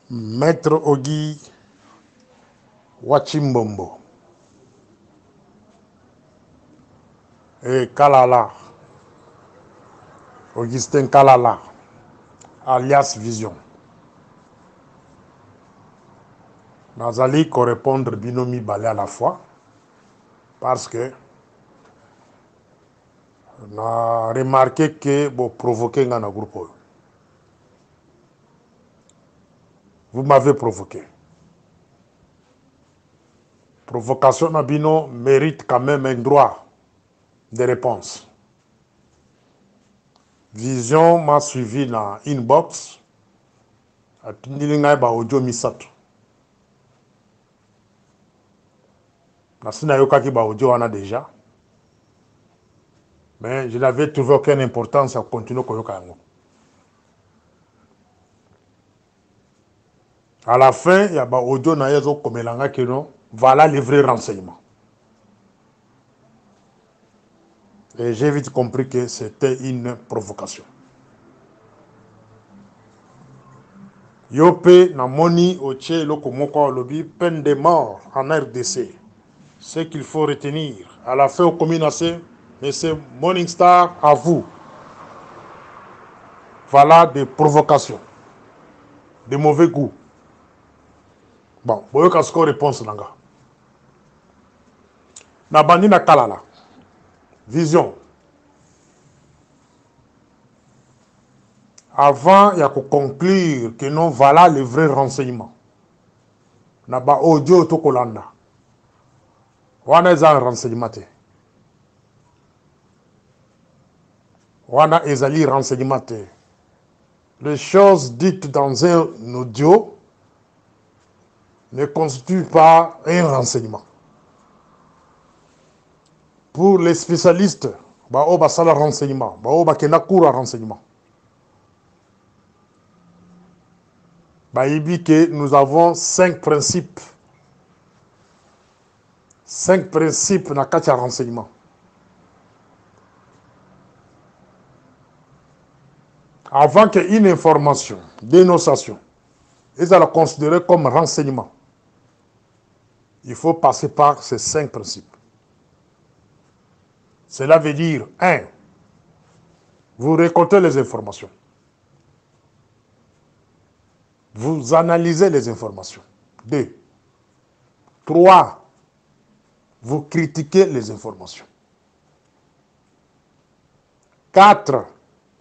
Maître Ogi Wachimbombo et Kalala, Augustin Kalala, alias Vision. Nazali correspondre binomi balé à la fois parce que on a remarqué que vous provoquez dans le groupe. Vous m'avez provoqué. Provocation Nabino mérite quand même un droit de réponse. Vision m'a suivi dans inbox. Atindilingay ba audio misato. Nasina yokaki ba audio wana déjà. Mais je n'avais trouvé aucune importance à continuer koyoka yango. À la fin, il y a ba audio na yezo komelanga keno, voilà les vrais renseignements. Et j'ai vite compris que c'était une provocation. Yope na moni oche loko moko lobby peine de mort en RDC. Ce qu'il faut retenir. À la fin, au communauté, M. Morningstar, à vous. Voilà des provocations. De mauvais goût. Bon, vous voyez qu'est-ce qu'on réponse là. Na bandi na kalala. Vision. Avant, il y a que conclure que non, voilà les vrais renseignements. Na ba audio to kolanda. Wana eza renseignement te. Wana ezali renseignement te. Les choses dites dans un audio ne constituent pas un renseignement. Pour les spécialistes, bao basala renseignement, bao bakena cours à renseignement. Baïbi que nous avons 5 principes. 5 principes na katia renseignement. Avant qu'une information, dénonciation, ils la considérer comme renseignement, il faut passer par ces 5 principes. Cela veut dire, 1. Vous récoltez les informations. Vous analysez les informations. 2. 3. Vous critiquez les informations. 4.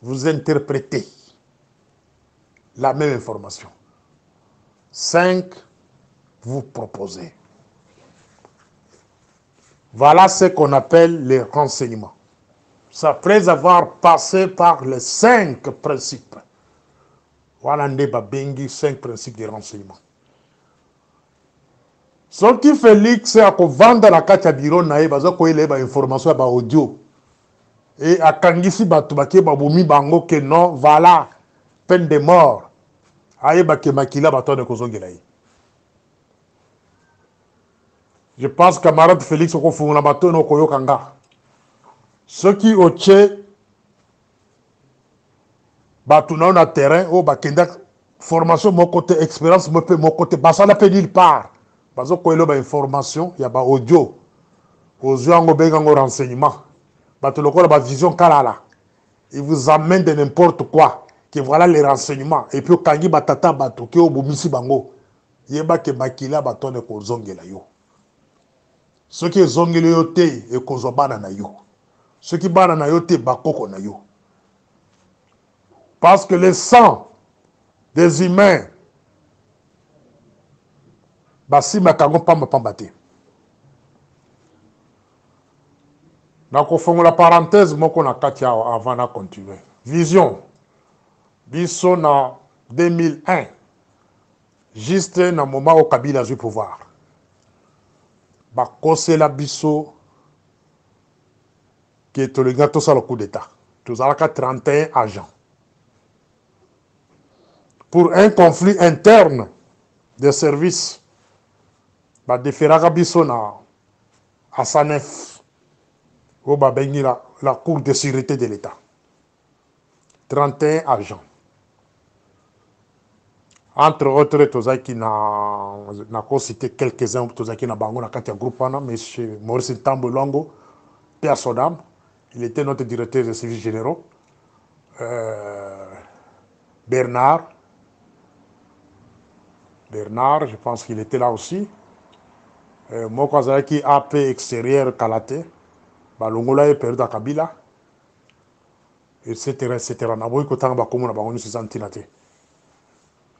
Vous interprétez la même information. 5. Vous proposez. Voilà ce qu'on appelle les renseignements. C'est après avoir passé par les 5 principes. Voilà les 5 principes de renseignement. Ce qui Félix c'est à vendre la carte à bureau naïe, parce qu'il y a des informations à audio. Et à Kangisi Batubake Baboumi Bango que non, voilà, peine de mort. Aïe Bake Makila Baton de Kozongelaï. Je pense camarade Félix Okofungula Baton no Koyokanga. Ceux qui ont tué Batuna na terrain, au Bakenda, formation mon côté, expérience mon côté, Basana peut nulle part. Parce que il y a information, il y a audio. Aux yeux en renseignement. La vision kalala. Il vous amène de n'importe quoi. Que voilà les renseignements. Et puis quand il batata batoke au bomisi bango. Yeba ke bakila batone ko zongela yo. Ceux qui zongela yo te et ko zobana na yo. Ceux qui bana na yo te bakoko na yo. Parce que le sang des humains basi makango pamba pambate. Donc, au fond, la parenthèse, moi, qu'on a katia avant de continuer. Vision. Biso na 2001. Juste na moment où Kabila a eu pouvoir. Bakose la biso. Qui est le gâteau sur le coup d'État. Tous à 31 agents. Pour un conflit interne des services. Ba deferaga biso na Asanef. Au Babengi la Cour de sécurité de l'État. 31 agents. Entre autres, Tozaki n'a cité quelques-uns, Tozaki n'a bango na kati ya groupe wana, M. Maurice Ntambo Longo, paix à son âme. Il était notre directeur des services généraux. Bernard, je pense qu'il était là aussi. Moko azalaki AP extérieur Kalate, balongola ye perdu à Kabila, etc. etc. Naboyi kotanga bakomo na bango nyonso eza ntina te.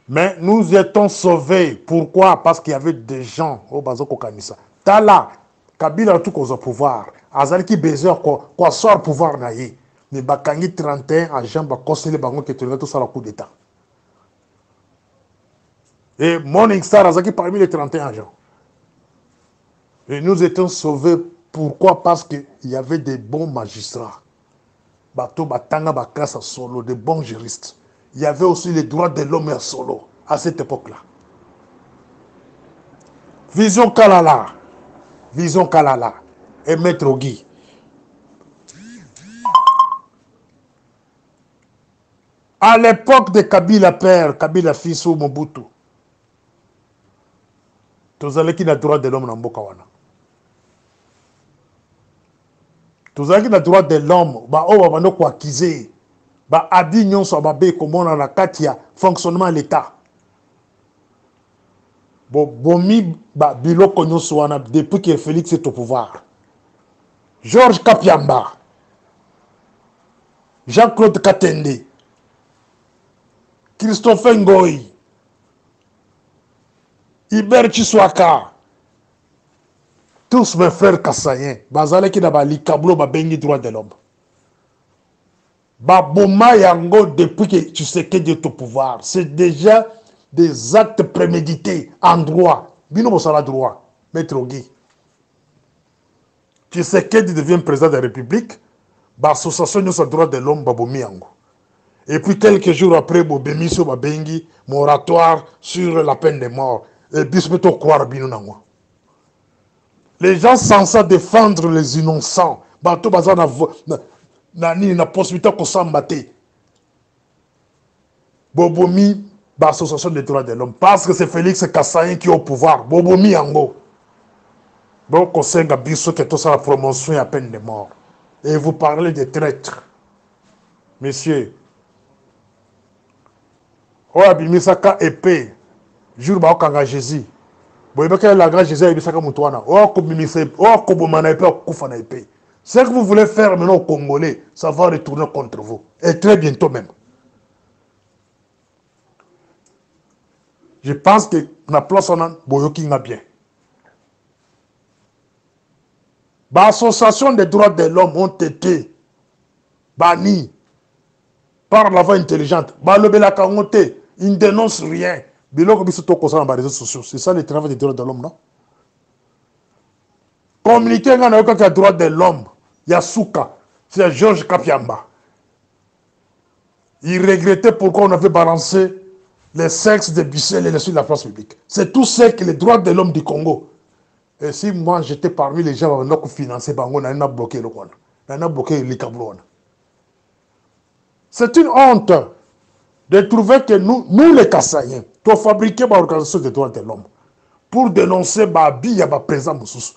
Mais nous étions sauvés. Pourquoi? Parce qu'il y avait des gens au Bazo Kokanisa. Tala, Kabila a tout au pouvoir. Azali qui besoin quoi sort pouvoir naïe. Mais Bakangi 31 agents ba conseiller bango qui te tout ça le coup d'état. Et Morningstar Azaki parmi les 31 agents. Et nous étions sauvés. Pourquoi? Parce qu'il y avait des bons magistrats. Bato Batanga Bakasa solo, des bons juristes. Il y avait aussi les droits de l'homme à solo à cette époque-là. Vision Kalala et Maître Guy. À l'époque de Kabila père, Kabila fils ou Mobutu, tozalaki na droit de l'homme na mboka wana. Tozalaki na droit de l'homme, ba o ba ko accuser. Ba abi nyonso babe komona na kati ya fonctionnement l'état. Bo bomi ba biloko nyonso wana depuis que Félix est au pouvoir. Georges Kapiamba, Jean-Claude Katende, Christophe Ngoyi, Hubert Chiswaka, tous mes frères kassaïens, bazalaki na ba likablo ba bengi droit de l'homme. Baboma yango depuis que tu sais que Dieu est au pouvoir, c'est déjà des actes prémédités en droit. Bino bosala droit, Maître Guy. Tu sais que Dieu devient président de la République, l'association de droit de l'homme babomi yango. Et puis quelques jours après, bobemi so babengi moratoire sur la peine de mort. Et bismeto croire bino nango. Les gens censés défendre les innocents, bato bazana na possibilité de s'embattre. Bobomi, l'association des droits de l'homme. Parce que c'est Félix Kassaïen qui est au pouvoir. Bobomi yango. Bon, conseil à biso que tout ça la promotion est à peine de mort. Et vous parlez de traîtres. Messieurs. Oh, abimisaka épée. Jour ba okanga Jésus. Bon, il y a la grâce Jésus abisaka mutuana. Oh, kobimisa. Oh, kobomana épée, kufa na épée. Ce que vous voulez faire maintenant aux Congolais, ça va retourner contre vous. Et très bientôt même. Je pense que la place on a boyoki nga bien. L'association des droits de l'homme ont été bannis par la voie intelligente. Ils ne dénoncent rien. C'est ça le travail des droits de l'homme, non? Communiquer avec les droits de l'homme. Yasuka, c'est Georges Kapiamba. Il regrettait pourquoi on avait balancé les sexes de Bissel et les sur la place publique. C'est tout ce que les droits de l'homme du Congo. Et si moi j'étais parmi les gens qui finançaient, on a bloqué le Rwanda. On a bloqué le Cameroun. C'est une honte de trouver que nous les Kassaïens, nous fabriquons l'organisation des droits de l'homme pour dénoncer Babi et président Moussous.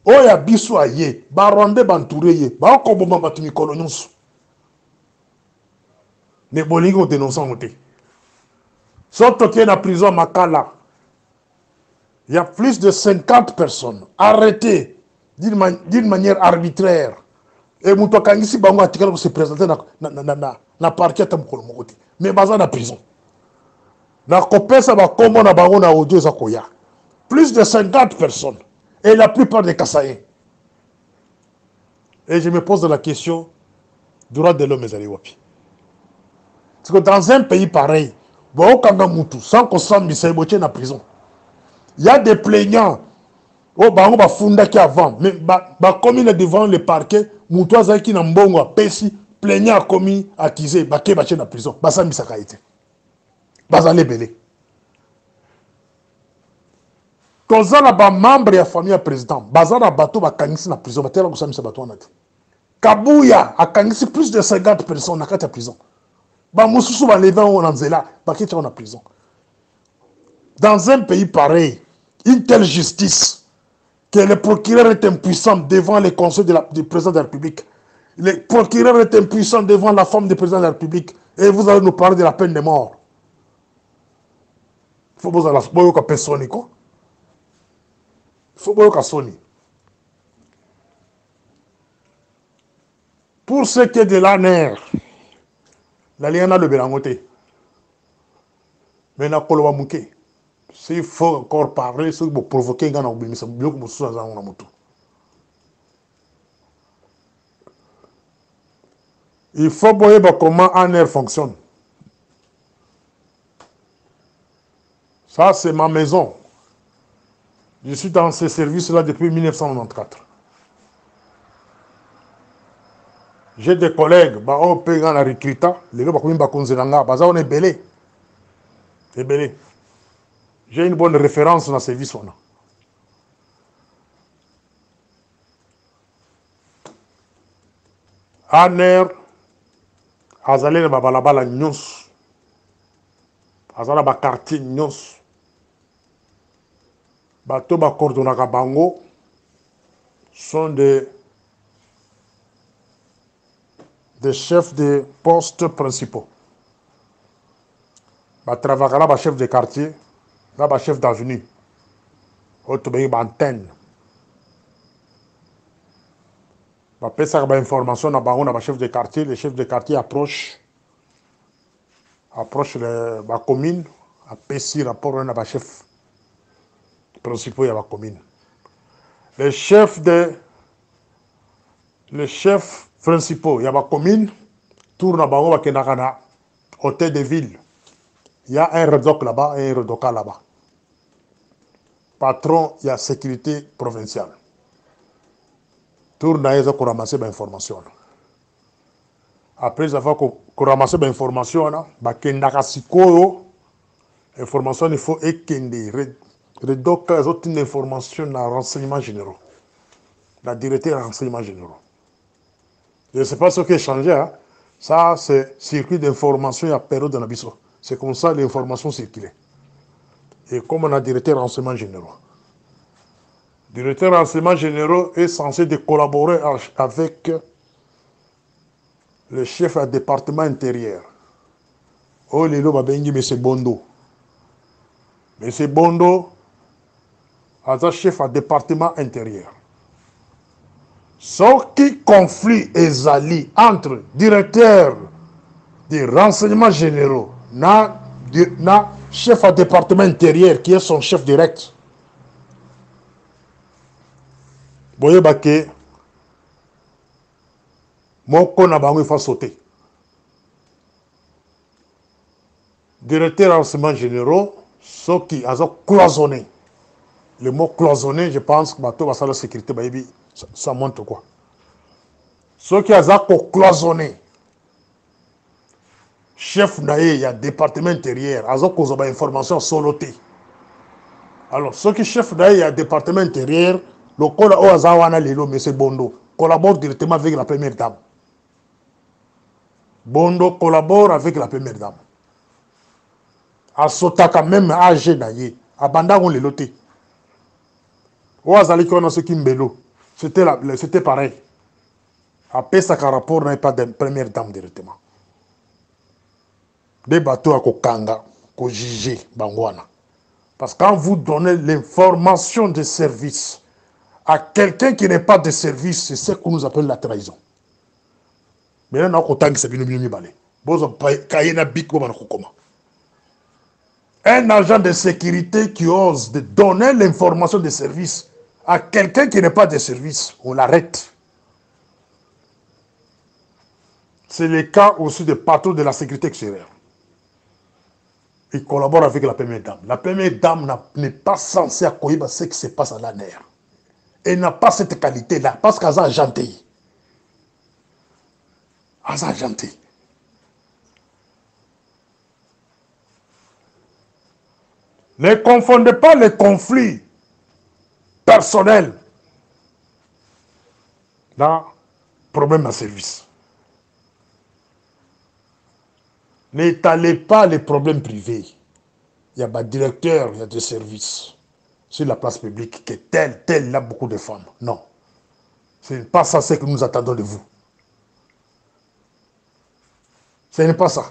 Oya biso aye, ba Rwanda bantouré ye, ba okoboma batu mikolo nyonso. Mais bolingo dénonçant ote. Surtout qu'il y a la prison à Makala. Il y a plus de 50 personnes arrêtées d'une manière arbitraire. Et Moutou Kangisi Bango a tiré pour se présenter dans le parquet à Tamukolo Mokote. Mais dans la prison. Dans le copé, ça va comme on a Bango na audio Zakoya. Plus de 50 personnes. Et la plupart des Kassaïens. Et je me pose la question, droit de l'homme est wapi. Parce que dans un pays pareil, sans qu'on s'en misse dans la prison, il y a des plaignants. Oh, bango ba funda qui avant, mais ba commune devant le parquet, Moutou Azaki na mbongo a pesi, plaignant a commis, accusé, ba ke bache na prison, ba sa misa kaite. Ba za lebele. Tozana ba membre ya famille ya président, bazana bato ba kangisi na prison, ba tela ko sa misa bato wana te. Kabuya a kangisi plus de 50 personnes na kati ya prison. Ba mususu ba levé on nzela, ba ke tcha na prison. Dans un pays pareil, une telle justice, que le procureur est impuissant devant les conseils du président de la République, le procureur est impuissant devant la femme du président de la République, et vous allez nous parler de la peine de mort. Il faut que vous ayez la personne, quoi. Il faut que vous ayez. Pour ce qui est de l'ANER, la liana de Belangote, mais n'a pas le mouké. S'il faut encore parler, c'est pour provoquer un gars, c'est mieux que vous soyez en moto. Il faut voir comment ANER fonctionne. Ça, c'est ma maison. Je suis dans ce service-là depuis 1994. J'ai des collègues, on peut la recruta, les gens on est belé. C'est belé. J'ai une bonne référence dans le service. ANER, Azalé Babalabala Nyos, Azala Bakarti Nyos, Batoba Kordonaka Bango sont des chefs de postes principaux. Travaillera là, chef de quartier, là, chef d'avenue, autre antenne. Après ça, information dans le chef de quartier, le chef de quartier approche la commune, après si rapport à la chef principal de la commune. Les chefs principaux, il y a la commune, tourne à Bango, hôtel de ville. Il y a un redoc là-bas et un redoca là-bas. Patron, il y a sécurité provinciale. Tourne à pour ramasser l'information. Après avoir ramassé l'information, l'information, il faut ékender. Redoc, les autres informations dans renseignements généraux. La directeur des renseignements généraux. Je ne sais pas ce qui a changé. Hein. Ça, c'est circuit d'information à période de l'Abisso. C'est comme ça l'information circulait. Et comme on a directeur des renseignements généraux. Le directeur des renseignements généraux est censé collaborer avec le chef du département intérieur. Oh, les lois, M. Bondo. M. Bondo est chef du département intérieur. Ce qui conflit est allié entre directeur des renseignements généraux et chef du département intérieur qui est son chef direct. Boye Baké, mon il faut sauter. Directeur des renseignements généraux, ce qui a cloisonné. Le mot cloisonné, je pense que la sécurité, ça montre quoi. Ce qui a cloisonné. Chef naïe, il y a département intérieur, a une information soloté. Alors, ce qui chef naïe, il y a département intérieur, le cola Oazawana Lilo, M. Bondo, collabore directement avec la première dame. Bondo collabore avec la première dame. A Sotaka même âgé naïe, à Bandagon les lotés. Oazali qu'on a ce qui mbelo, c'était pareil. Après ça, rapport n'a pas de première dame directement. Des bateaux à Kokanga, Kojiji, Bangwana. Parce que quand vous donnez l'information de service à quelqu'un qui n'est pas de service, c'est ce qu'on nous appelle la trahison. Mais là, on a c'est bien balé. Un agent de sécurité qui ose de donner l'information de service à quelqu'un qui n'est pas de service, on l'arrête. C'est le cas aussi des patrons de la sécurité extérieure. Il collabore avec la première dame. La première dame n'est pas censée accueillir ce qui se passe à l'ANER. Elle n'a pas cette qualité-là, parce qu'elle a gentil. Elle a gentil. Ne confondez pas les conflits personnels dans problème de service. N'étalez pas les problèmes privés. il y a des directeurs, il y a des services sur la place publique que tel a beaucoup de femmes. Non. Ce n'est pas ça ce que nous attendons de vous. Ce n'est pas ça.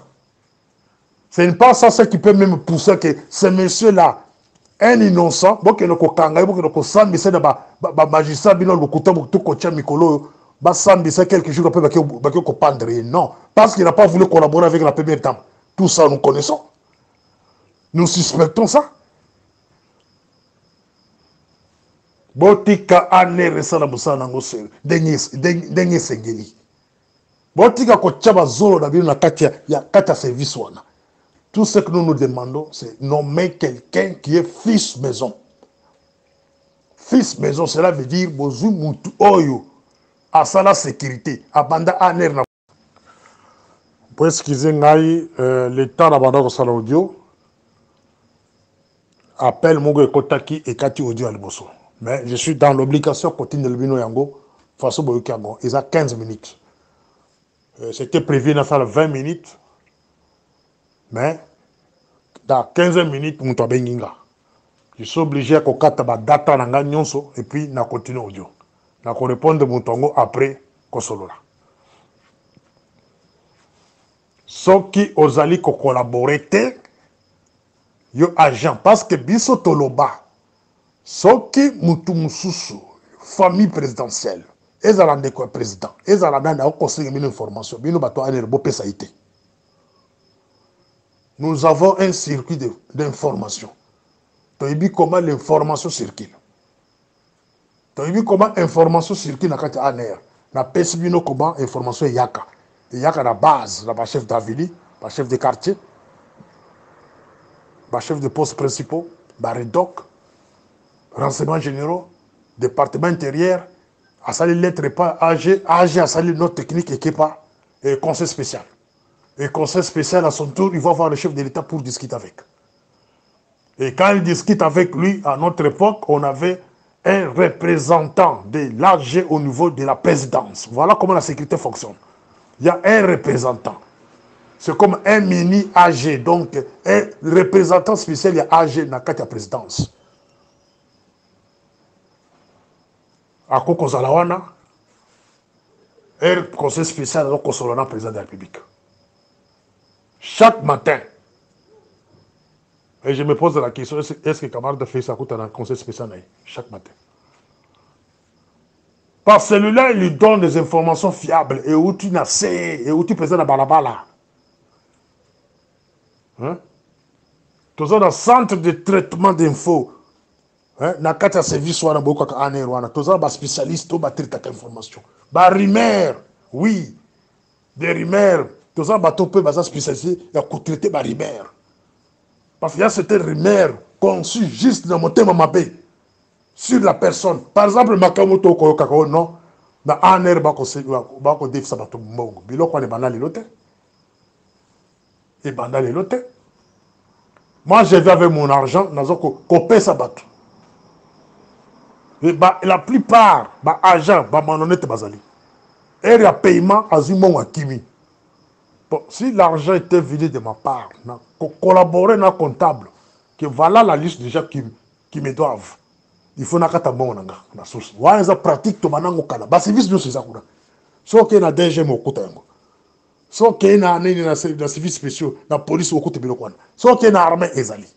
Ce n'est pas ça ce qui peut même pousser que ce monsieur-là, un innocent, bon que nous kanga, bon que nous sambise na ba magistrat bino lokuta tout kocha mikolo, ba sambise quelques jours après ba ko pendre. Non, parce qu'il n'a pas voulu collaborer avec la première dame. Tout ça nous connaissons. Nous suspectons ça. Botika ane resala musana ngose denye sengeli. Botika kocha bazolo na bino na kati service wana. Tout ce que nous nous demandons, c'est nommer quelqu'un qui est fils maison. Fils maison, cela veut dire bozu mutu oyo à la sécurité. Abanda aner na. Pour excuser ngai l'état d'abanda ko sala audio. Appelle Mogo Kotaki et Kati audio à l'ebosso. Mais je suis dans l'obligation continue de l'bino yango façon boyoki yango. Ils ont 15 minutes. C'était prévu dans ça 20 minutes. Mais dans 15 minutes, je suis obligé à kokata ba data nanga nyonso et puis na continuer audio. Na ko répondre mutongo après kosolola. Soki ozali ko collaborer te yo agent parce que biso toloba. Soki mutu mususu famille présidentielle ezala ndeko président ezala nana ko conseiller une information bino bato aner bo pesa ité. Nous avons un circuit d'information. Tu as vu comment l'information circule. Tu as vu comment l'information circule dans le ANR. Na pesibino comment l'information yaka. Yaka la base, la chef d'avili, la chef de quartier, la chef de poste principaux, la REDOC, renseignements généraux, département intérieur, à salir lettres pas AG à salir note technique et pas et conseil spécial. Et conseil spécial, à son tour, il va voir le chef de l'État pour discuter avec. Et quand il discute avec lui, à notre époque, on avait un représentant de l'AG au niveau de la présidence. Voilà comment la sécurité fonctionne. Il y a un représentant. C'est comme un mini AG. Donc, un représentant spécial, il y a AG dans la présidence. À Kokozalawana, un conseil spécial, donc Kosolana, président de la République. Chaque matin, et je me pose la question, est-ce que camarade fait ça dans un conseil spécial chaque matin? Par celui-là, il lui donne des informations fiables et où tu n'as et où tu présentes la balabala. Hein? Tous dans le centre de traitement d'infos, na kata service wana boka ka aner wana, tous dans spécialiste au battre ta information. Ba rumeur, oui, des rumeurs. Tous les bateaux peuvent spécialisés à traiter les rumeurs. Parce qu'il y a certaines rumeurs conçues juste dans mon thème mabé sur la personne. Par exemple, Makamoto Koyokako, non, dans un air bako def sabato mbongo. Biloko ne banal lote. Et banal lote. Moi, je vais avec mon argent, nazo kopé sabato. Et la plupart, agents, manonete bazali. Et le paiement a zimon akimi. Bon, si l'argent était vidé de ma part, collaborer avec un comptable, que voilà la liste déjà qui me doivent. Il faut que bon na source. Wa eza pratique to manango kala. Ba service de ça kuna. So que na DG mo kutango. So que na service spéciaux, na police au côté biloko wana. So que na armée ezali.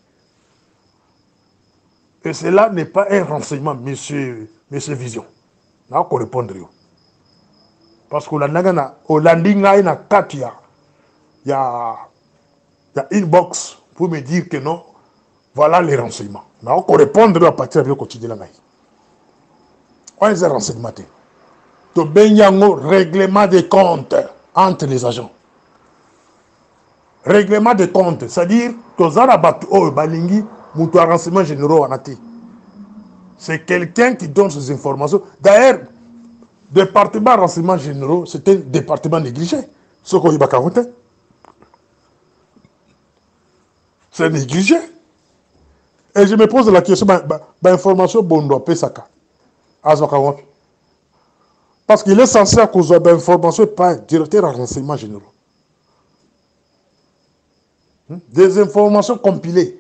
Et cela n'est pas un renseignement, monsieur Vision. Na ko répondre yo. Parce que la nagana olandinga ina katia. Il y a une box pour me dire que non, voilà les renseignements. Mais on peut répondre à partir de quotidien. On a des renseignements. Tu as un règlement de comptes entre les agents. Règlement de comptes, c'est-à-dire que tu as un renseignement généraux. C'est quelqu'un qui donne ces informations. D'ailleurs, le département de renseignement généraux, c'est un département négligé. Ce qu'on y a raconté. C'est négligé. Et je me pose la question, information bondo pesaka. Parce qu'il est censé accuser d'informations par directeur en renseignement généraux. Des informations compilées.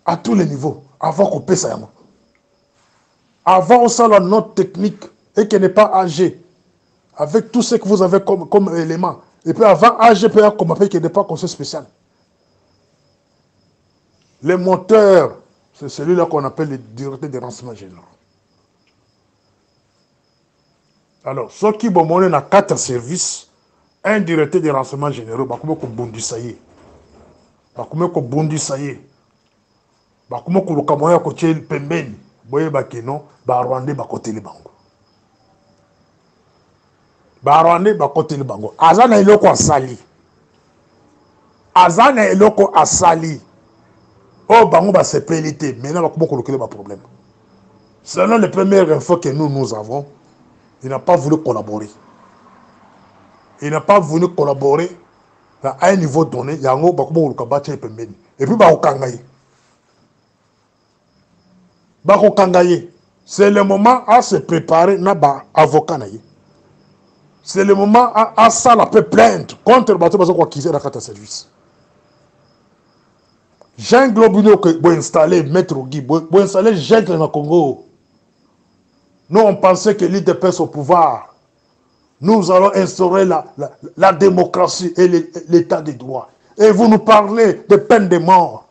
à tous les niveaux, avant qu'on paie ça. Avant, on sent la note technique et qu'elle n'est pas âgée, avec tout ce que vous avez comme élément. Et puis avant, âgé peut comme appel qui n'est pas conseil spécial. Les moteurs, c'est celui-là qu'on appelle le directeur des renseignements généraux. Alors, ceux qui vont monter dans 4 services, un directeur des renseignements généraux, bah comment qu'on bondit ça y est. Bah comment qu'on bondit ça y est. Bah comment qu'on le camoya côté pembeni. Boye bah que non, bah Rwandais bah côté les bango. Bah Rwandais bah côté les bango. Azana iloko asali. Azana iloko asali. Oh bango bah c'est pélité. Maintenant bah comment qu'on le problème. Selon les premières infos que nous avons, il n'a pas voulu collaborer. Il n'a pas voulu collaborer à un niveau donné. Il y a un mot et puis c'est le moment à se préparer na avocat. C'est le moment à ça la peut plaindre contre le bateau qui est dans le service. Jean Globino qui va installer Maître Guy, va installer Jean dans le Congo. Nous on pensait que l'IDPS au pouvoir. Nous allons instaurer la démocratie et l'état des droits. Et vous nous parlez de peine de mort.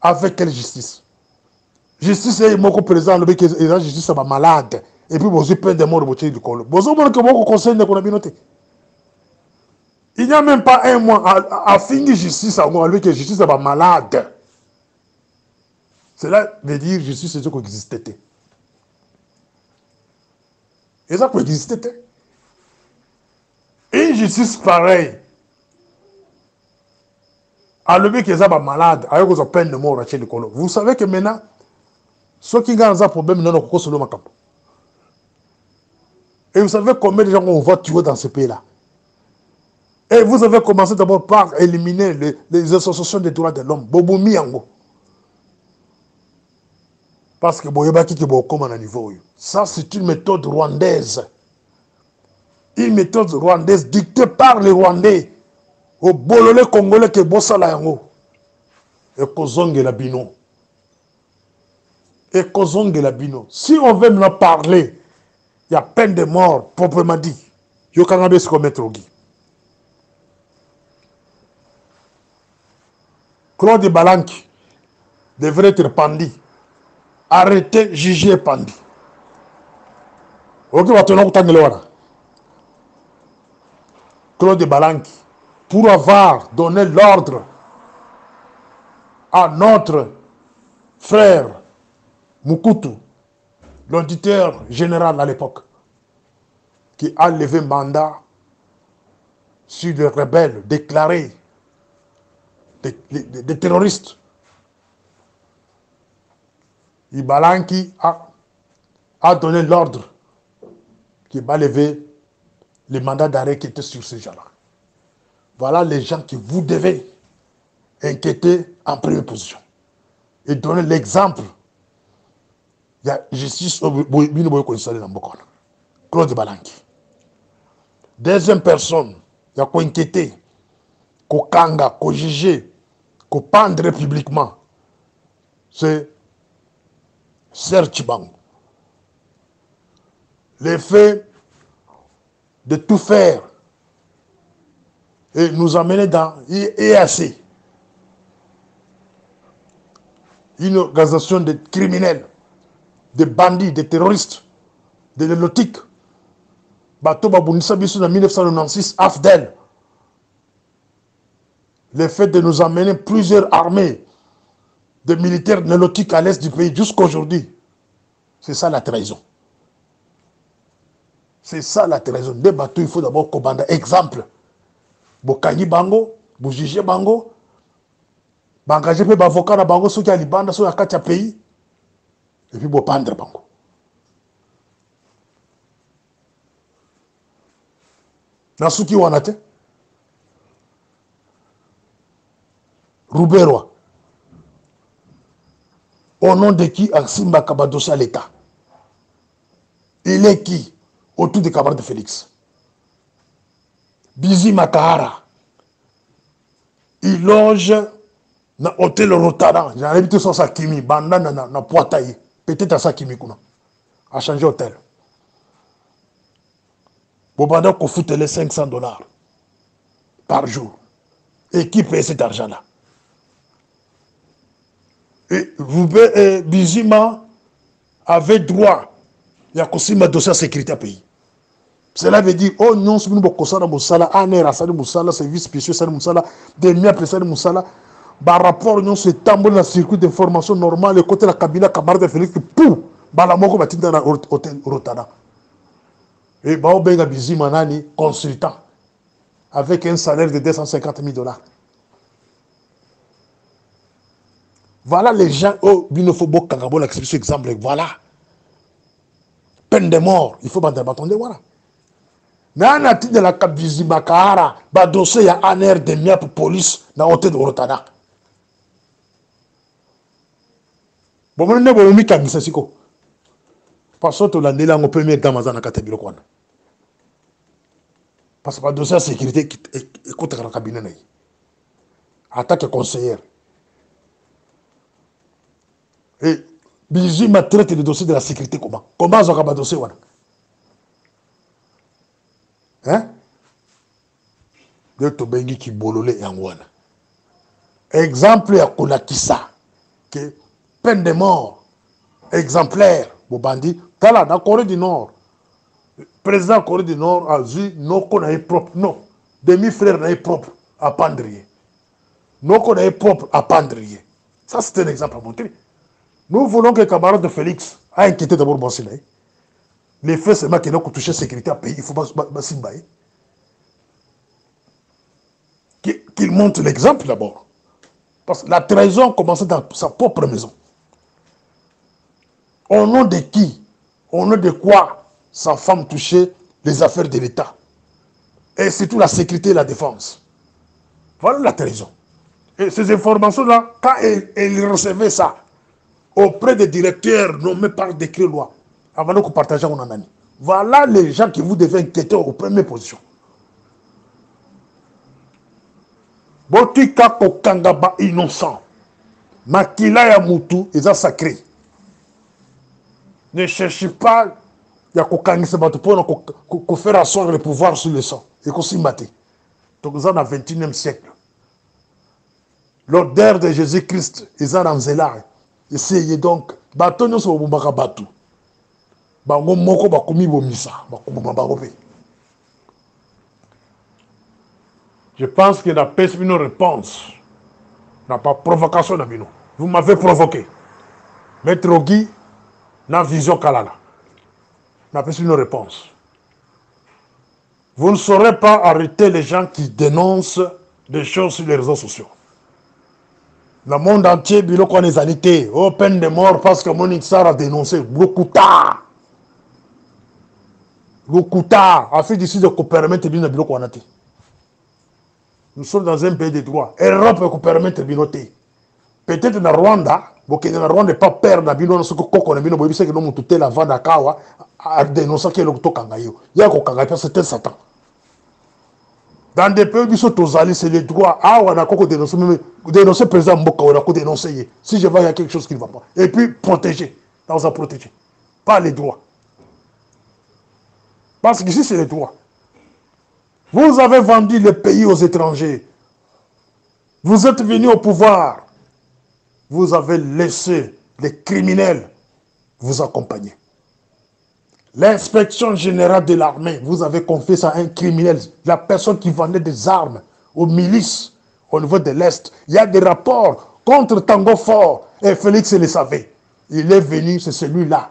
Avec quelle justice? Justice est mon président, la justice est malade. Et puis vous avez peine de mort de votre école. Vous avez que mon conseil de communauté. Il n'y a même pas un mois à finir justice à moi, que justice est malade. Cela veut dire justice c'est ce qui existait. Et ça qui existait. Une justice pareille, à lever qu'ils sont malades, avec une peine de mort, vous savez que maintenant, ceux qui ont un problème, ils n'ont pas de problème. Et vous savez combien de gens on va tuer dans ce pays-là. Et vous avez commencé d'abord par éliminer les associations des droits de l'homme. Bobo Miango. Parce que Boyebaki qui est comme à niveau. Ça, c'est une méthode rwandaise. Une méthode rwandaise dictée par les Rwandais. Au bololé congolais qui bossa la yango. Et kozonge la bino. Et kozonge la bino. Si on veut nous parler, il y a peine de mort, proprement dit. Yokangabe se commettre au Guy. Claude Balanki devrait être pendu. Arrêté, jugé, pendu. Ok, on va Claude Balanki, pour avoir donné l'ordre à notre frère Mukutu, l'auditeur général à l'époque, qui a levé mandat sur les rebelles déclarés des terroristes. Balanki a donné l'ordre qui va lever les mandats d'arrêt qui étaient sur ces gens-là. Voilà les gens que vous devez inquiéter en première position. Et donner l'exemple. Il y a justice au Claude Balanki. Deuxième personne, il y a quoi inquiéter, qu'on kanga, qu'on juger, qu'on pendre publiquement. C'est Serge Chibangu. Le fait de tout faire et nous amener dans EAC, une organisation de criminels, de bandits, de terroristes, de nélotiques. Bato Babunisa Bissou en 1996, AFDEL. Le fait de nous amener plusieurs armées de militaires nélotiques à l'est du pays jusqu'à aujourd'hui, c'est ça la trahison. C'est ça la trahison. Des bateaux, il faut d'abord commander. Exemple, Bokani Bango, Boujije Bango, Bangaje pe bavoka na Bango, ceux qui ont les bandes, ceux qui ont le pays, et puis Bopandre Bango. Nasuki Wanate, Rouberoi, au nom de qui Aksimba Kabadosa à l'État? Il est qui? Autour des camarades de Félix. Bizi Makahara. Il loge na hôtel Rotana, j'arrive tout ça Kimi, banda na Poitaye, peut-être à ça Kimi kuna, a changé hôtel. Bon, banda qu'on foute les $500 par jour. Et qui paye cet argent-là? Et Bizima avait droit, il y a aussi ma dossier à sécurité à pays. Cela veut dire, oh non, si nous avons Moussala, Aner, Assad Moussala, service spécial, Assad Moussala, des miens après Assad Moussala, par rapport à ce tambour dans le circuit d'information normal, le côté de la cabine, camarade de Félix, pou, balamoko batin dans l'hôtel Rotana. Et Bao Benga Bizi Manani, consultant, avec un salaire de $250,000. Voilà les gens, oh, Binofobo Kangabo, l'expression exemple, voilà. Peine de mort, il faut m'attendre, voilà. Mais à titre de la Kabizi Bakara, ba dossier ya ANR de mia pour police dans l'hôtel de Rotana. Bon, on est bon, Mika Misasiko. Parce que tu as dit là, on peut mettre dans ma catégorie. Parce que le dossier de sécurité, écoute dans le cabinet. Attaque conseillère. Et Bizi m'a traité le dossier de la sécurité comment? Comment ça va le dossier? Hein? De Tobengi qui bololé Yangwana. Exemple à Kolakisa, que peine de mort, exemplaire, Bobandi, Tala, dans la Corée du Nord, le président de la Corée du Nord a dit non qu'on est propre, non, demi-frère n'est propre à Pandrier. Non qu'on est propre à Pandrier. Ça, c'est un exemple à montrer. Nous voulons que le camarade de Félix a inquiété d'abord Bonsilay. Les faits, c'est moi qui n'ai pas touché la sécurité à pays. Il faut pas s'imbailler. Qu'il montre l'exemple d'abord. Parce que la trahison commence dans sa propre maison. Au nom de qui? Au nom de quoi sa femme touchait les affaires de l'État? Et surtout la sécurité et la défense. Voilà la trahison. Et ces informations-là, quand elle recevait ça auprès des directeurs nommés par décret loi, avant de partager mon ami. Voilà les gens qui vous devez inquiéter aux premières positions. Botika Kokangaba innocent. Makila ya Moutou, ils ont sacré. Ne cherchez pas ya Kokangisa Batou pour faire asseoir le pouvoir sur le sang. Et qu'on s'y maté. Donc ils ont dans le 21e siècle. L'odeur de Jésus-Christ, ils ont dans Zélar. Essayez donc. Batou nous sommes au Boumaka Batou. Je pense qu'il n'a pas une réponse. N'a pas provocation. Vous m'avez provoqué. Maître Guy n'a vision Kalala. N'a pas une réponse. Vous ne saurez pas arrêter les gens qui dénoncent des choses sur les réseaux sociaux. Le monde entier, bilo qu'on est anité. Oh, peine de mort parce que Monique Sarr a dénoncé. Beaucoup tard. Lokuta a fait d'ici de permettre de bureau qu'on a. Nous sommes dans un pays de droit. Europe peut permettre de binoter. Peut-être dans Rwanda, parce que dans Rwanda n'est pas peur de bino ce que qu'on a bino, mais c'est que nous tout la vente à Kawa a dénoncé que le Tokangayo. Il y a Kokanga parce que c'est Satan. Dans des pays qui sont aux alliés, c'est les droits. Ah, on a quoi dénoncer, dénoncer président Mboka, on a quoi dénoncer. Si je vois il y a quelque chose qui ne va pas. Et puis protéger. Dans un protéger. Pas les droits. Parce qu'ici, c'est les droits. Vous avez vendu le pays aux étrangers. Vous êtes venus au pouvoir. Vous avez laissé les criminels vous accompagner. L'inspection générale de l'armée, vous avez confié ça à un criminel. La personne qui vendait des armes aux milices au niveau de l'Est. Il y a des rapports contre Tango Fort. Et Félix le savait. Il est venu, c'est celui-là.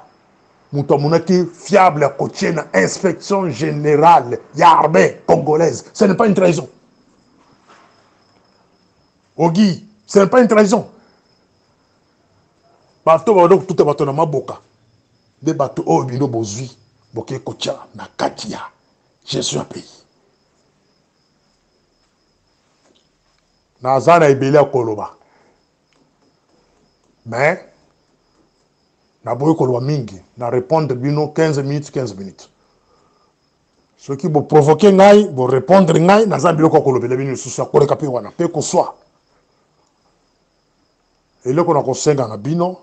Moutomounaki fiable à côté de l'inspection générale l'armée congolaise. Ce n'est pas une trahison. Ogi, ce n'est pas une trahison. Bateau tout est bateau na maboka. Des bateaux au bino bozui, boké kocha na katia. Je suis un pays. Nazana ibele à Koloba. Mais na boye Koloba mingi, na répondre bino 15 minutes, 15 minutes. Ceux qui vont provoquer ngai, vont répondre ngai, nazana bilo Koloba bino sous sa kore kapi wana, pe ko soit. Et là, qu'on a conseillé en bino,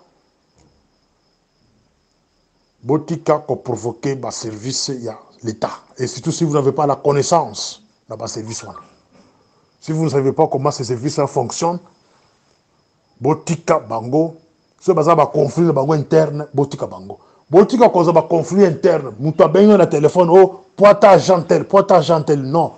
botika ko provoquer le service de l'État. Et surtout si vous n'avez pas la connaissance de ce service. Si vous ne savez pas comment ce service fonctionne, botika bango, si vous avez un conflit interne, botika bango. Botika cause un conflit interne, vous avez un téléphone, oh, poitage gentil, non.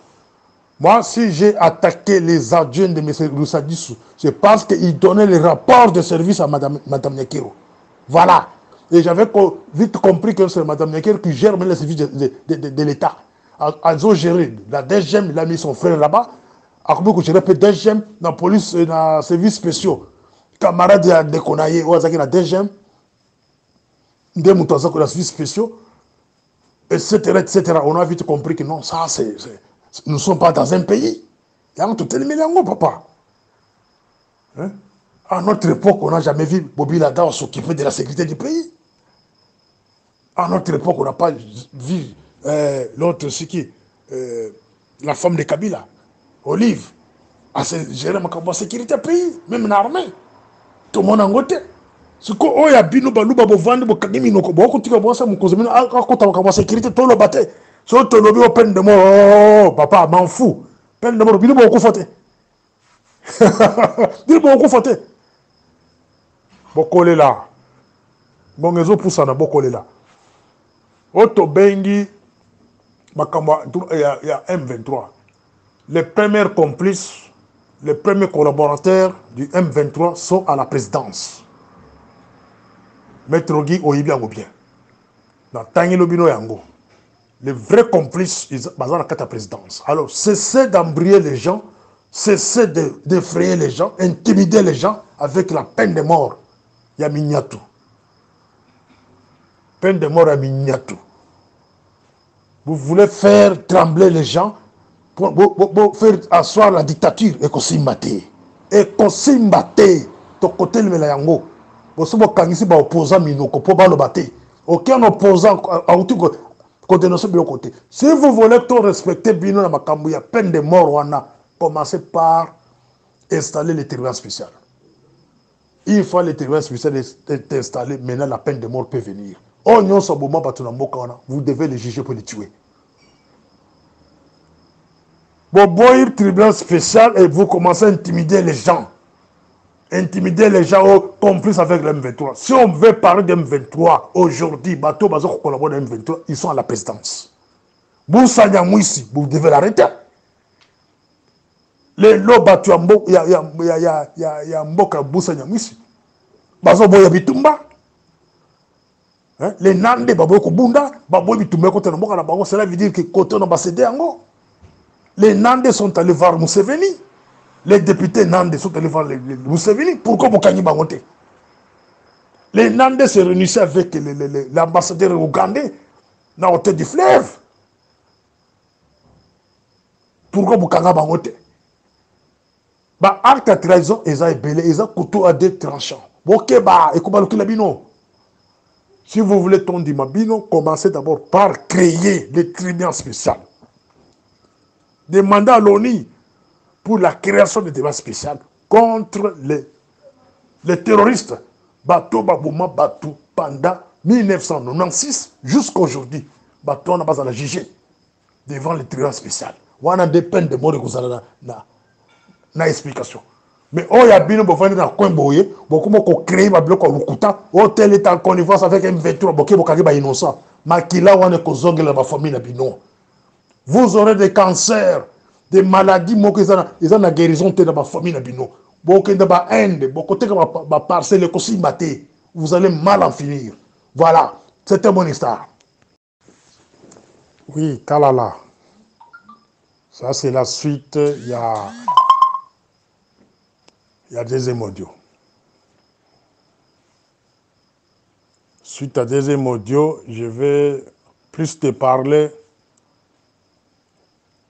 Moi, si j'ai attaqué les adjoints de M. Roussadissou, c'est parce qu'ils donnaient les rapports de service à Madame Nyakiro. Voilà. Et j'avais vite compris que c'est Mme Nyakiro qui gère les services de l'État. Elles ont géré. La DGM, il a mis son frère là-bas. Après que je répète, DGM, dans la police, dans les services spéciaux. Camarade de Konaye, la DGM, des moutons, les services spéciaux, etc., etc. On a vite compris que non, ça, nous ne sommes pas dans un pays. Il y a tout le papa. Hein? À notre époque, on n'a jamais vu Bobby Lada s'occuper de la sécurité du pays. À notre époque, on n'a pas vu l'autre, c'est qui la femme de Kabila, Olive, à gérer la sécurité du pays, même l'armée. Tout le monde en côté. Ce qu'on a vu, nous avons vendu des kagimi, nous avons continué à voir ça, nous avons la sécurité, tout le bâté. So to lobi peine de mort, oh papa, m'en fous. Peine de mort, bino beaucoup faute. Bino beaucoup faute. Bokole là. Bon ezo poussa na bokole là. Oto bengi makamba il y a M23. Les premiers complices, les premiers collaborateurs du M23 sont à la présidence. Maître Guy Oyibi Angobien. Dans Tangi Lobino Yango. Les vrais complices, ils sont à la présidence. Alors, cessez d'embrayer les gens, cessez d'effrayer les gens, intimider les gens avec la peine de mort. Il y a Mignatou. Peine de mort à Mignatou. Vous voulez faire trembler les gens pour faire asseoir la dictature et qu'on s'imbatte. Et qu'on s'imbatte. Ton côté, le Melayango. Vous savez, quand ici, opposant Minoko, pour le battre. Aucun opposant, si vous voulez tout respecter Bino Namakambu, il y a peine de mort, on a commencé par installer les tribunaux spéciaux. Une fois les tribunaux spéciaux est installé, maintenant la peine de mort peut venir. Vous devez les juger pour les tuer. Bon, le tribunal spécial et vous commencez à intimider les gens. Intimider les gens complices avec le M23. Si on veut parler de M23 aujourd'hui, bateau bazo collabore de M23, ils sont à la présidence. Boussa Nyamwisi, vous devez l'arrêter. Les lots battus en Mboka, il y a Mboka Boussa Nyamwisi. Bazo Boya Bitumba. Les Nande, Babo Kubunda, Babo Bitumba, côté de Mboka, cela veut dire que côté de Bassédé Ango. Les Nande sont allés voir Museveni. Les députés Nande sont allés voir les Museveni. Pourquoi Bokani Bangote? Les Nande se réunissaient avec l'ambassadeur ougandais dans l'hôtel du fleuve. Pourquoi Bokanga Bangote? Bah, acte à trahison, ils ont ébélé, ils ont couteau à deux tranchants. Ok, bah, et comment le bino? Si vous voulez ton Dimabino, commencez d'abord par créer les tribunaux spéciaux. Demandez à l'ONU pour la création de débats spéciaux contre les terroristes. Bateau Babouma Batou pendant 1996 jusqu'à aujourd'hui. Bateau n'a pas à la juger devant les tribunaux spéciaux. On a des peines de mort na explication. Mais il y a bien besoin de coin boyer, beaucoup de créer ma bloc au Lukuta, hôtel est en connivence avec M23, beaucoup de innocent. Makila on est kozongue la famille bino. Vous aurez des cancers, des maladies, ils ont la guérison de la famille bino. Beaucoup de haine, beaucoup de parcelles aussi maté. Vous allez mal en finir. Voilà, c'était mon histoire. Oui, Kalala. Ça c'est la suite, il y a deuxième audio. Suite à deuxième audio, je vais plus te parler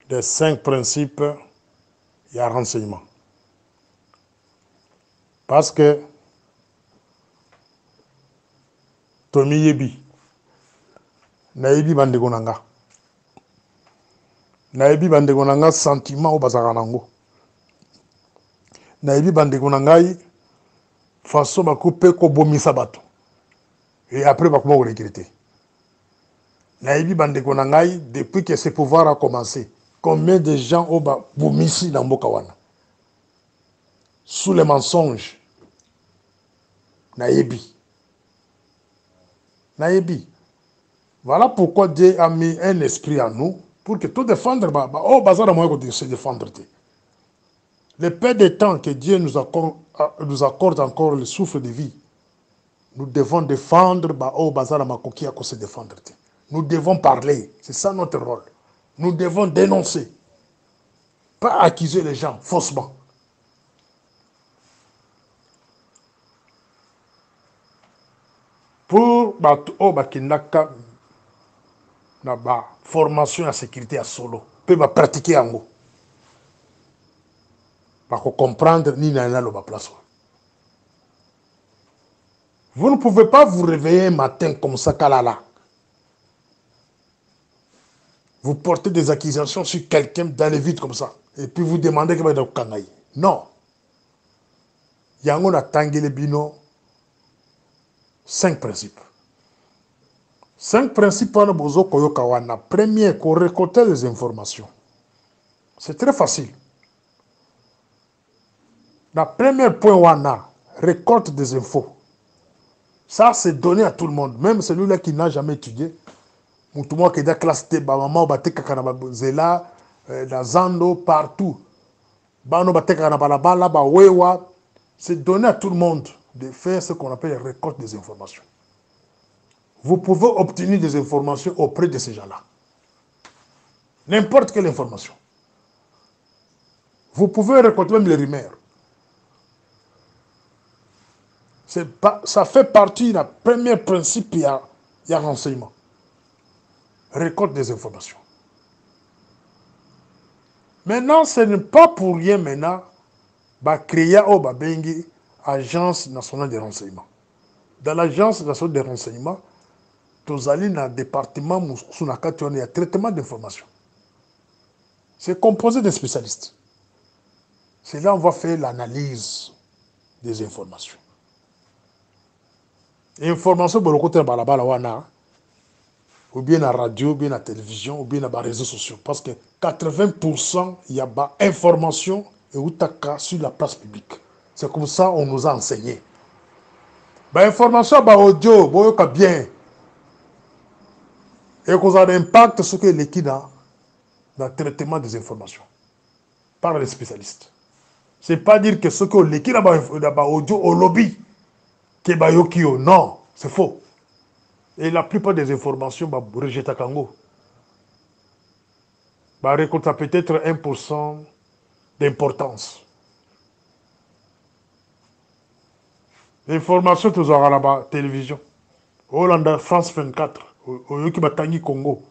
des 5 principes et à renseignement. Parce que Tomi Yebi, Naïbi Bandegonanga, Naïbi Bandegonanga sentiment au Bazaranango. Naïbi Bandegonangai, façon bakoupe ko bomisa bato. Et après bakuma ko regretter. Naïbi bandeko na ngai depuis que ce pouvoir a commencé. Combien de gens ont bomisi dans mboka wana? Sous les mensonges. Naïbi. Naïbi. Voilà pourquoi Dieu a mis un esprit en nous pour que tout défendre, oh, bazar à moi de se défendre. Le peu de temps que Dieu nous accorde encore le souffle de vie, nous devons défendre, oh, bazar à makoki à se défendre. Nous devons parler, c'est ça notre rôle. Nous devons dénoncer, pas accuser les gens faussement. Pour Kinaka, na formation à sécurité à solo, peut pratiquer en haut. Pour comprendre ni na lo place. Vous ne pouvez pas vous réveiller un matin comme ça, kalala. Vous portez des accusations sur quelqu'un dans le vide comme ça. Et puis vous demandez qu'il va être kangaï. Non. Yango na tangele bino 5 principes. 5 principes wana bozo koyoka wana. Premier, qu'on récolte les informations. C'est très facile. Le premier point wana, récolte des infos. Ça, c'est donné à tout le monde. Même celui-là qui n'a jamais étudié. Tout le monde qui est dans la classe T, maman, zela, Zando, partout. C'est donné à tout le monde de faire ce qu'on appelle la récolte des informations. Vous pouvez obtenir des informations auprès de ces gens-là. N'importe quelle information. Vous pouvez récolter même les rumeurs. Ça fait partie du premier principe, il y a renseignement. Récolte des informations. Maintenant, ce n'est pas pour rien maintenant, créer une agence nationale de renseignement. Dans l'agence nationale de renseignement, tous allez dans le département où il y a traitement d'informations. C'est composé de spécialistes. C'est là où on va faire l'analyse des informations. Information pour le côté de la ou bien la radio, ou bien la télévision, ou bien les réseaux sociaux. Parce que 80% il y a des informations et sur la place publique. C'est comme ça qu'on nous a enseigné. Information audio, bien. Et qu'on a un impact sur l'équipe dans le traitement des informations. Par les spécialistes. Ce n'est pas dire que ce que l'équipe audio au lobby, non, c'est faux. Et la plupart des informations, rejettent à Kango. Récolte peut-être 1% d'importance. L'information, tu auras là-bas, télévision. Hollande, France 24, au Yoki Congo.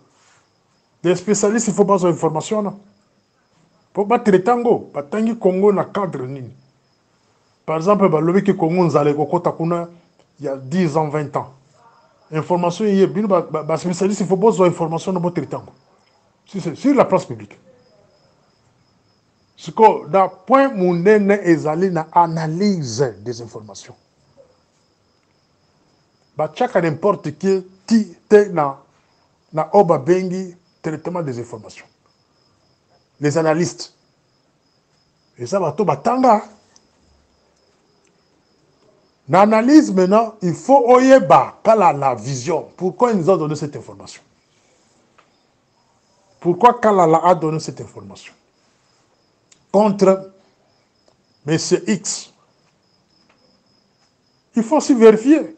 Les spécialistes, il ne faut pas avoir information. Il ne faut pas traiter Tango. Tangi Congo na cadre nini. Par exemple, le Congo, il y a 10 ans, 20 ans. Information, il y a spécialiste, il faut pas avoir information dans votre temps. Sur la place publique. Ce que, dans le point où on est allé dans l'analyse des informations. Chaque n'importe qui est dans Oba Bengi, traitement des informations. Les analystes. Et ça va tout batanga. L'analyse maintenant, il faut oyeba la vision. Pourquoi ils nous ont donné cette information? Pourquoi Kalala a donné cette information? Contre M. X. Il faut aussi vérifier.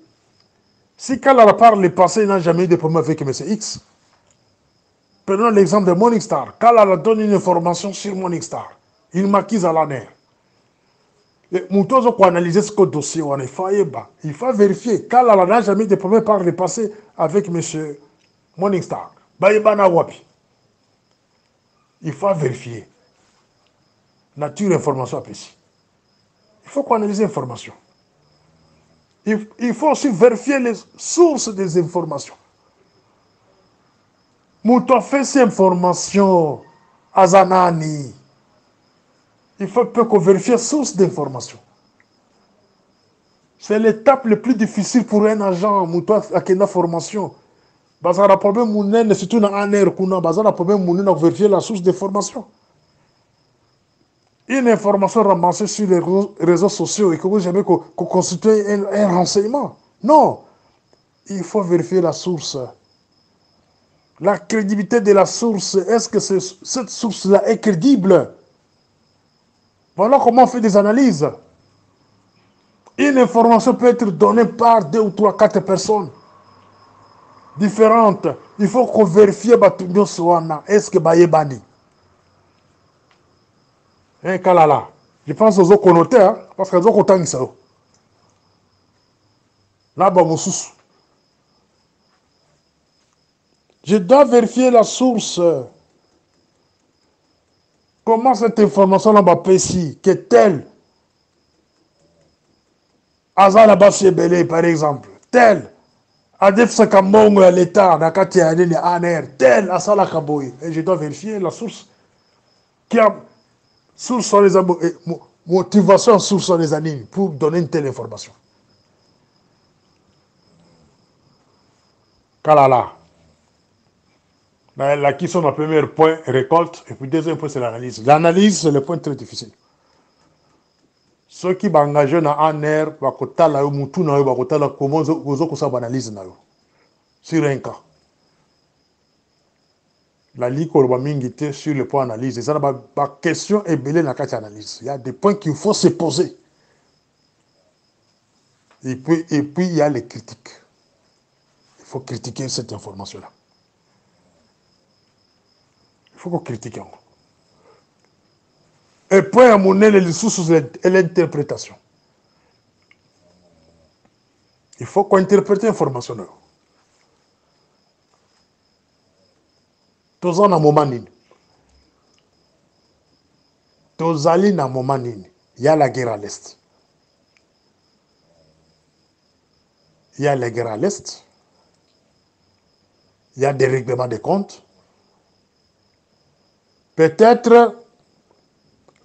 Si Kalala parle le passé, il n'a jamais eu de problème avec M. X. Prenons l'exemple de Morningstar. Kalala donne une information sur Morningstar. Il m'acquise à l'année. Moutozo pour analyser ce dossier, il faut vérifier. Kalala n'a jamais eu de problème par le passé avec M. Morningstar. Il faut vérifier. Nature, information, apprécie. Il faut qu'on analyse l'information. Il faut aussi vérifier les sources des informations. Mouton fait ces informations à Zanani. Il faut qu'on vérifie les sources d'informations. C'est l'étape la plus difficile pour un agent, mouton à la formation. Parce que le problème, c'est tout un air, le problème, c'est vérifier la source de formation. Une information ramassée sur les réseaux sociaux et que vous jamais constitue un renseignement. Non, il faut vérifier la source. La crédibilité de la source, est-ce que cette source-là est crédible? Voilà comment on fait des analyses. Une information peut être donnée par 2 ou 3, 4 personnes différentes. Il faut qu'on vérifie est-ce que Bayebani. Un cas là. Je pense aux autres connotés, hein, parce qu'ils ont autant que ça. Là, je dois vérifier la source. Comment cette information-là m'a ici, que telle Azala Bassebele, par exemple, tel Adef Sakambongo à l'État, Nakati Adene Aner, tel Asala Kaboy. Et je dois vérifier la source. Qui a source sur les motivation source sur les animes pour donner une telle information. Kalala. La question de premier point, récolte, et puis deuxième point, c'est l'analyse. L'analyse, c'est le point très difficile. Ceux qui sont engagés dans un air, comment ils analyse sur un cas. La Ligue Mingi sur le point d'analyse. La question est belle dans la analyse. Il y a des points qu'il faut se poser. Et puis, il y a les critiques. Il faut critiquer cette information-là. Il faut qu'on critique encore. Et puis, à mon avis, les sources et l'interprétation. Il faut qu'on interprète l'information. Tous en un moment nini. Tous allés dans un moment nini. Il y a la guerre à l'Est. Il y a la guerre à l'Est. Il y a des règlements de comptes. Peut-être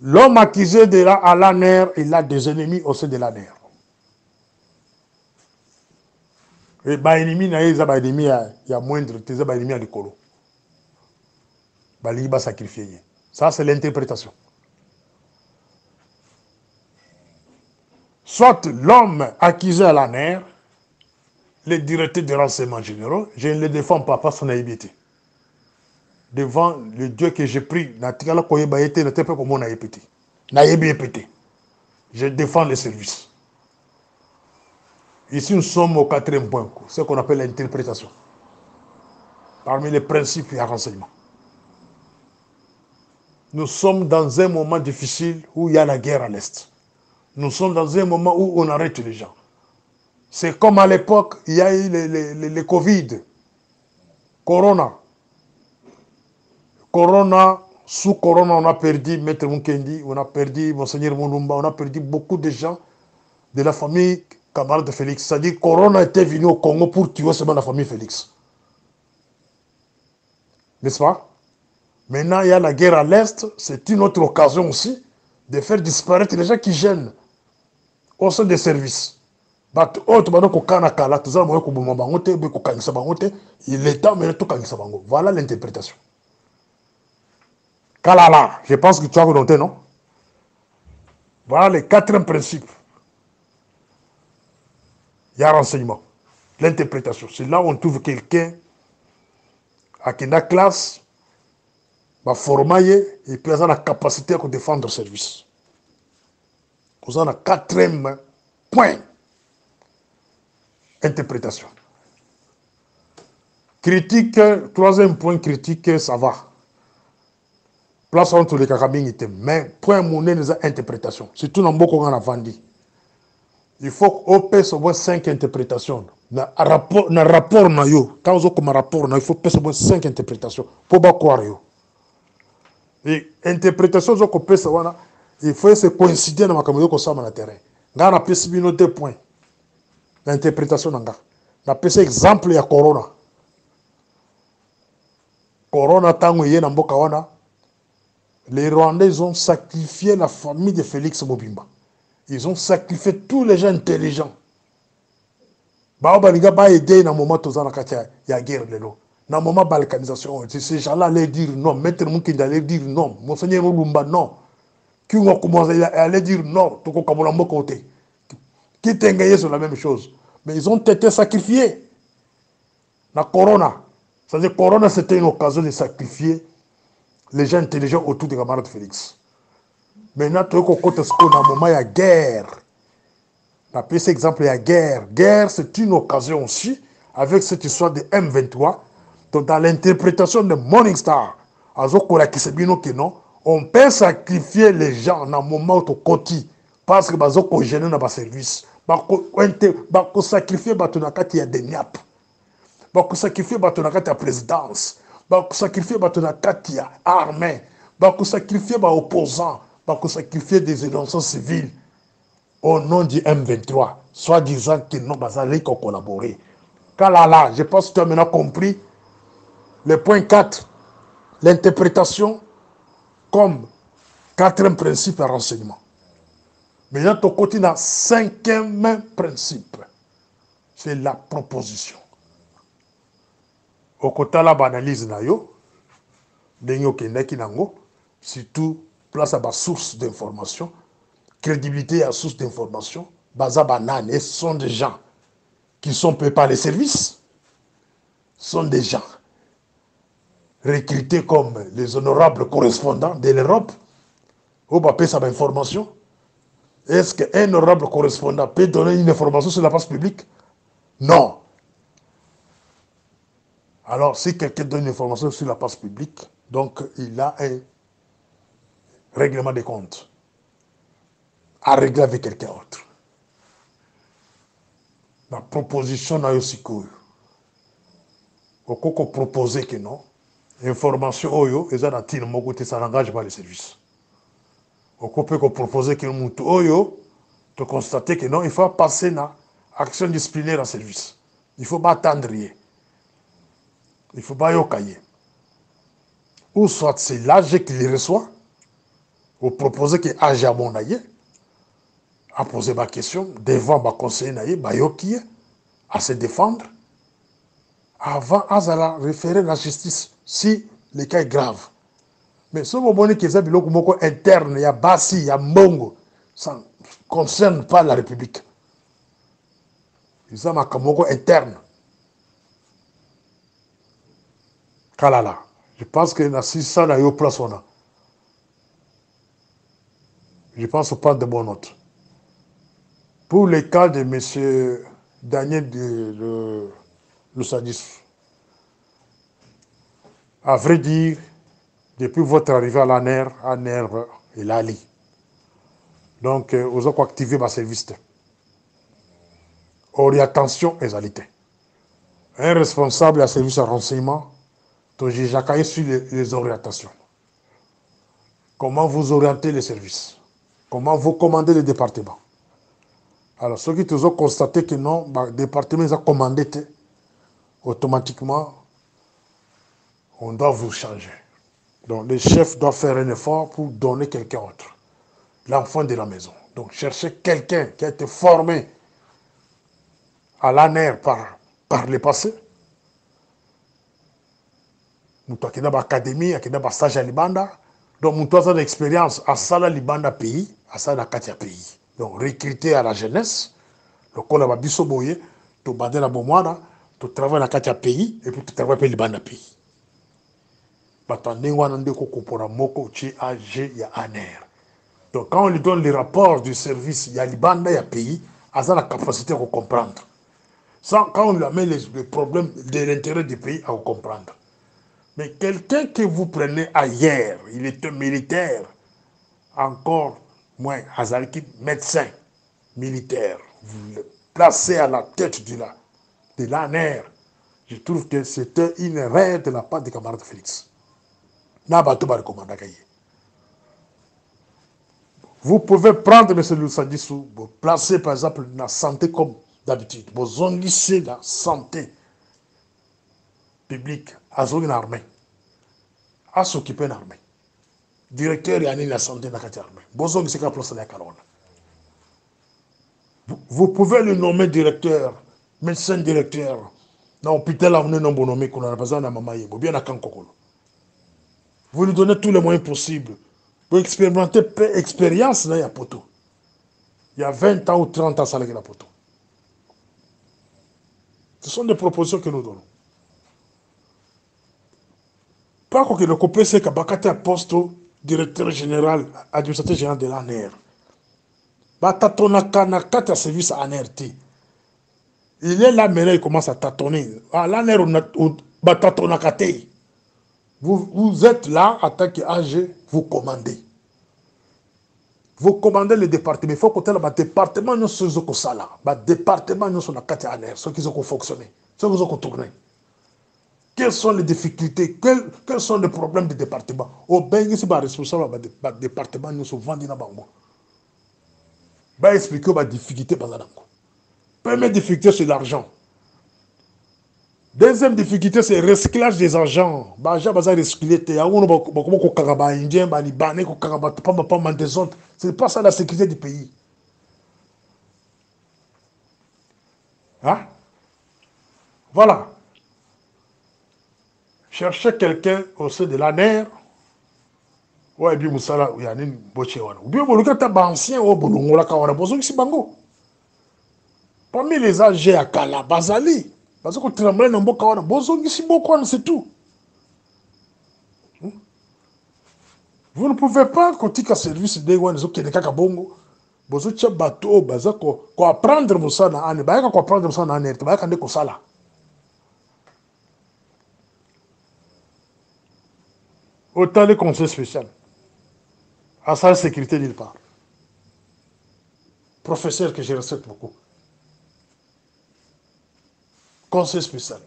l'homme accusé de à l'ANER, il a des ennemis au sein de l'ANER. Et les ennemis, il y a moindre, les ennemis à l'écolo. Il va sacrifier. Ça, c'est l'interprétation. Soit l'homme accusé à l'ANER, le directeur des renseignements généraux, je ne le défends pas par son naïveté. Devant le Dieu que j'ai pris, je défends les services. Ici, nous sommes au 4e point, ce qu'on appelle l'interprétation. Parmi les principes et renseignements. Nous sommes dans un moment difficile où il y a la guerre à l'Est. Nous sommes dans un moment où on arrête les gens. C'est comme à l'époque, il y a eu le Covid, Corona. Corona, sous Corona, on a perdu Maître Mukendi, on a perdu Monseigneur Moulumba, on a perdu beaucoup de gens de la famille camarade de Félix. C'est-à-dire que Corona était venu au Congo pour tuer seulement la famille Félix. N'est-ce pas? Maintenant, il y a la guerre à l'Est. C'est une autre occasion aussi de faire disparaître les gens qui gênent au sein des services. L'État, voilà l'interprétation. Kalala, je pense que tu as noté, non? Voilà les 4 principes. Il y a renseignement, l'interprétation. C'est là où on trouve quelqu'un à qui la classe va former et puis il a la capacité de défendre le service. Vous avez le 4e point. Interprétation. Critique, 3e point critique, ça va. Place entre les kakabingité. Mais point monnaie des interprétations. Surtout dans beaucoup on a vendu. Il faut qu'on pèse au moins 5 interprétations. Dans le rapport, quand vous avez un rapport, il faut pèse au moins 5 interprétations. Pour ne pas croire. Et l'interprétation, il faut se coïncider dans le terrain. On a pèse 2 points. L'interprétation, on a pèse exemple de Corona. Corona, tango yé na mboka wana. Les Rwandais ont sacrifié la famille de Félix Mobimba. Ils ont sacrifié tous les gens intelligents. Bao balinga ba aider na moment tozana katia ya guerre lelo. Na moment balkanisation, ces gens-là allaient dire non, maître Moukinda allait dire non, monseigneur Lumba non. Qui ont commencé à aller dire non, tout comme on côté. Qui t'engagé sur la même chose. Mais ils ont été sacrifiés. La corona. C'est-à-dire corona, c'était une occasion de sacrifier les gens intelligents autour de camarade Félix. Maintenant, tu as un moment, il y a guerre. On appelle cet exemple, il y a guerre. Guerre, c'est une occasion aussi, avec cette histoire de M23, donc dans l'interprétation de Morningstar, on peut sacrifier les gens dans le moment où tu côté, parce que on gêne dans le service. On sacrifier il y a des niapes. On sacrifier la présidence. On sacrifier la armée. On sacrifier les opposants. On sacrifier des innocents civils au nom du M23, soi-disant qu'ils n'ont pas allé collaborer. Car là, je pense que tu as maintenant compris le point 4, l'interprétation comme quatrième principe à renseignement. Maintenant, tu continues dans cinquième principe, c'est la proposition. Au côté de l'analyse, surtout place à la source d'information, crédibilité à la source d'information, ce sont des gens qui sont payés par les services, sont des gens recrutés comme les honorables correspondants de l'Europe, où on peut ça information. Est-ce qu'un honorable correspondant peut donner une information sur la place publique? Non. Alors, si quelqu'un donne une information sur la place publique, donc il a un règlement de compte à régler avec quelqu'un d'autre. La proposition n'a aussi couru. Au cas qu'on propose que non, information oyo, et ça ça n'engage pas les services. Au cas qu'on propose que nous oyo, de constater que non, il faut passer à action disciplinaire en service. Il ne faut pas attendre rien. Il ne faut pas y cahier. Ou soit c'est l'âge qu'il reçoit, ou proposer que âge à mon aïe, à poser ma question, devant ma conseiller naïe, à se défendre, avant à référer la justice, si le cas est grave. Mais si vous voyez que c'est un interne, il y a Bassi, il y a Mbongo, ça ne concerne pas la République. C'est un interne. Kalala. Je pense que dans 600, il y a eu place. Je pense qu'on prend de bonnes notes. Pour le cas de M. Daniel de Sadis, à vrai dire, depuis votre arrivée à l'ANER, et l'ALI, donc, vous avez activé ma service. Orientation et alité. Un responsable à service de renseignement, j'ai jacqué sur les orientations. Comment vous orientez les services? Comment vous commandez les départements? Alors, ceux qui ont constaté que non, le département a commandé, automatiquement, on doit vous changer. Donc, le chef doit faire un effort pour donner quelqu'un d'autre. L'enfant de la maison. Donc, chercher quelqu'un qui a été formé à l'ANER par le passé. Nous avons une académie, un stage à Libanda. Donc, nous avons une expérience à Sala Libanda pays, à Sala Katia pays. Donc, recruter à la jeunesse, le col à Bisoboye, tu badé la bomwana, tu travailles à Katia pays, et puis tu travailles à Libanda pays. Donc, quand on lui donne les rapports du service, il y a Libanda, il y a pays, à ça la capacité de comprendre. Quand on lui amène les problèmes de l'intérêt du pays à comprendre. Mais quelqu'un que vous prenez ailleurs, il est un militaire, encore moins, Azalki, médecin, militaire, vous le placez à la tête de l'ANER, je trouve que c'était une erreur de la part des camarades Félix. Vous pouvez prendre M. Lussadissou, vous placer par exemple dans la santé comme d'habitude, vous onglissez la santé publique à une armée, à s'occuper d'une armée. Directeur et la santé de l'armée. Vous pouvez le nommer directeur médecin directeur dans l'hôpital on est non bonnommé qu'on a besoin de maman yebo bien à Kankokolo. Vous lui donnez tous les moyens possibles. Vous expérimentez expérience là, il y a poto. Il y a 20 ans ou 30 ans, ça la poto. Ce sont des propositions que nous donnons. Pas que le copé c'est que Bakate poste directeur général, administrateur général de l'ANR. Batatonaka na kata service ANRT. Il est là maintenant, il commence à tâtonner. Ah, l'ANR, batatonakate. Vous êtes là en tant qu'AG, vous commandez. Vous commandez le département. Il faut que le département nous soit au sala. Le département nous soit la carte ANR. Ceux qui ont fonctionné. Ceux qui ont tourné. Quelles sont les difficultés? Quels sont les problèmes du département? Au Bengi, c'est pas responsable du département nous sont vendus dans le bango. Va expliquer les difficultés dans le bango. Première difficulté, c'est l'argent. Deuxième difficulté, c'est le recyclage des argents. Ce n'est pas ça la sécurité du pays. Hein? Voilà. Cherchez quelqu'un au sein de l'ANR. Ouais, bien Moussala, ou Yannin Bochewana. Ou bien Bolukata Bancien, ou Bolungola Kawana Bozo Sibango. Parmi les âgés à Kala, Bazali. Parce que tremblait dans Bokawana, Bozo Simbokwan, c'est tout. Vous ne pouvez pas, quand il y a service de Wan, qui est Kakabongo, Bozo Tcha Bateau, Bazako, quoi apprendre Moussana, Anne, Bayaka, quoi apprendre Moussana, Anne, Bayaka de Kosala. Autant les conseils spéciaux. À sa sécurité nulle part. Professeur que je respecte beaucoup. Conseil spécial.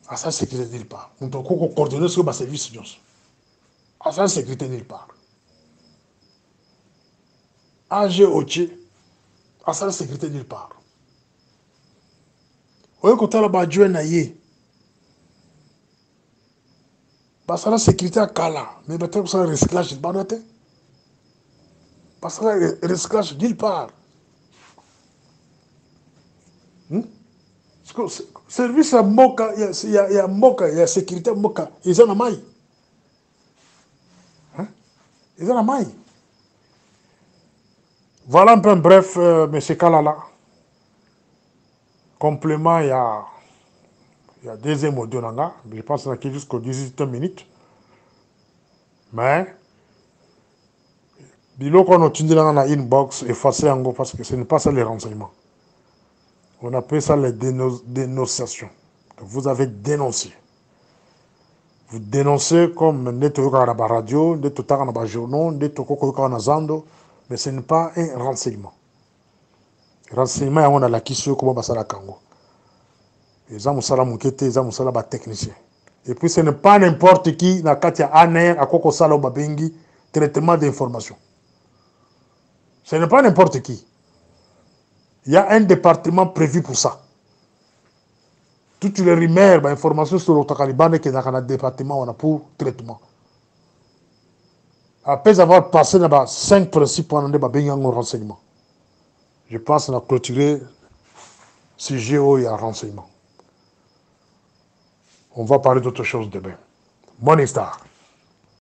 À sa sécurité nulle part. Nous devons coordonner sur le service. À sa sécurité nulle part. AG Oche. À sa sécurité nulle part. Vous voyez quand on a joué naïe. Parce que la sécurité à Kala. Mais peut-être que ça le recyclage de Banote. Parce que le recyclage nulle part. Service à Moka, il y a Moka, il y a sécurité à Moka. Ils ont la maille. Ils ont la maille. Voilà un peu bref, M. Kalala. Complément, il y a deuxième audio. Je pense qu'il y a jusqu'aux 18 minutes. Mais, bilo qu'on a tenu dans la inbox, effacé en gros parce que ce n'est pas ça les renseignements. On appelle ça les dénonciations. Vous avez dénoncé. Vous dénoncez comme Neto la radio, Neto la journaux, Neto la zando, mais ce n'est pas un renseignement. Renseignement, on a la question comment ça la Congo. Les gens sont mukete, les gens sont techniciens. Et puis ce n'est pas n'importe qui na katia aner à koko sala babengi traitement d'information. Ce n'est pas n'importe qui. Il y a un département prévu pour ça. Toutes les rumeurs, informations sur l'Otakaliban qui est dans un département on a pour traitement. Après avoir passé dans 5 principes pour avoir un renseignement. Je pense qu'on a clôturé sujet et à renseignement. On va parler d'autre chose demain. Morning Star.